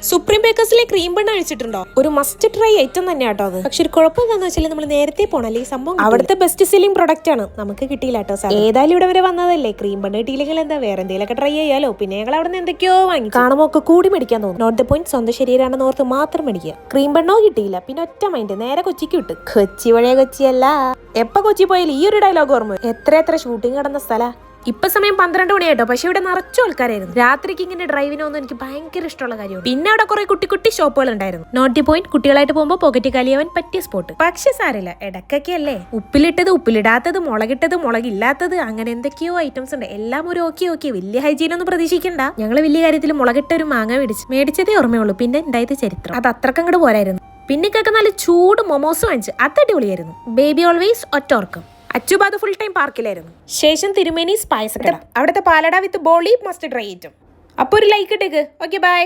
Supreme ബേക്കേഴ്സിലെ cream bun കഴിച്ചിട്ടുണ്ടോ? ഒരു must try item തന്നെ കേട്ടോ അത്. പക്ഷെ ഒരു കുഴപ്പം എന്താണെന്ന് വെച്ചാൽ നമ്മൾ നേരത്തെ പോണല്ലേ, ഈ സംഭവം അവിടുത്തെ ബെസ്റ്റ് സെല്ലിംഗ് പ്രൊഡക്റ്റ് ആണ്, നമുക്ക് കിട്ടിയില്ല കേട്ടോ സാർ. ഏതായാലും ഇവിടെ വരെ വന്നതല്ലേ, ക്രീം ബൺ കിട്ടിയില്ലെങ്കിൽ എന്താ, വേറെ എന്തെങ്കിലുമൊക്കെ ട്രൈ ചെയ്യാലോ. പിന്നെ ഞങ്ങൾ അവിടെ നിന്ന് എന്തൊക്കെയോ വാങ്ങി, കാണുമ്പോൾ ഒക്കെ കൂടി മേടിക്കാൻ തോന്നും. നോട്ട് ദ പോയിന്റ്, സ്വന്തം ശരീരമാണെന്ന് ഓർത്ത് മാത്രം മേടിക്കുക. ക്രീം ബണ്ണോ കിട്ടിയില്ല, പിന്നെ ഒറ്റ മൈൻഡ് നേരെ കൊച്ചിക്ക് വിട്ട്. കൊച്ചി വഴിയ കൊച്ചിയല്ല, എപ്പൊ കൊച്ചി പോയാലും ഈ ഒരു ഡയലോഗ് ഓർമ്മ. എത്ര ഷൂട്ടിംഗ് നടന്ന സ്ഥല. ഇപ്പൊ സമയം 12 മണിയായിട്ടോ, പക്ഷെ ഇവിടെ നിറച്ചു ആൾക്കാരായിരുന്നു. രാത്രിക്ക് ഇങ്ങനെ ഡ്രൈവിനൊന്നും എനിക്ക് ഭയങ്കര ഇഷ്ടമുള്ള കാര്യമാണ്. പിന്നെ അവിടെ കുറെ കുട്ടി ഷോപ്പുകൾ ഉണ്ടായിരുന്നു. നോട്ട് ദി പോയിന്റ്, കുട്ടികളായിട്ട് പോകുമ്പോൾ പോക്കറ്റ് കാലിയാവാൻ പറ്റിയ സ്പോട്ട്. പക്ഷെ സാരില്ല, ഇടക്കൊക്കെ അല്ലേ, ഉപ്പിലിട്ടത്, ഉപ്പിലിടാത്തത്, മുളകിട്ടത്, മുളകില്ലാത്തത്, അങ്ങനെ എന്തൊക്കെയോ ഐറ്റംസ് ഉണ്ട്. എല്ലാം ഒരു ഓക്കെ വലിയ ഹൈജീനൊന്നും പ്രതീക്ഷിക്കണ്ട. ഞങ്ങള് വലിയ കാര്യത്തിൽ മുളകിട്ട ഒരു മാങ്ങ മേടിച്ചതേ ഓർമ്മയുള്ളൂ. പിന്നെ ഉണ്ടായത് ചരിത്രം, അത് അത്രക്കങ്ങോട്ട് പോരായിരുന്നു. പിന്നെക്കൊക്കെ നല്ല ചൂട് മൊമോസ് വാങ്ങിച്ച്, അത് അടിപൊളിയായിരുന്നു. ബേബി ഓൾവേസ് ഒറ്റോർക്കം. അച്ചുബാദ് ഫുൾ ടൈം പാർക്കിലായിരുന്നു. ശേഷം തിരുമേനി സ്പൈസ് കട, അവിടുത്തെ പാലട വിത്ത് ബോളി മസ്റ്റ് ട്രൈ ചെയ്യും. അപ്പോൾ ഒരു ലൈക്ക് ഇട്ടേക്ക്. Okay bye.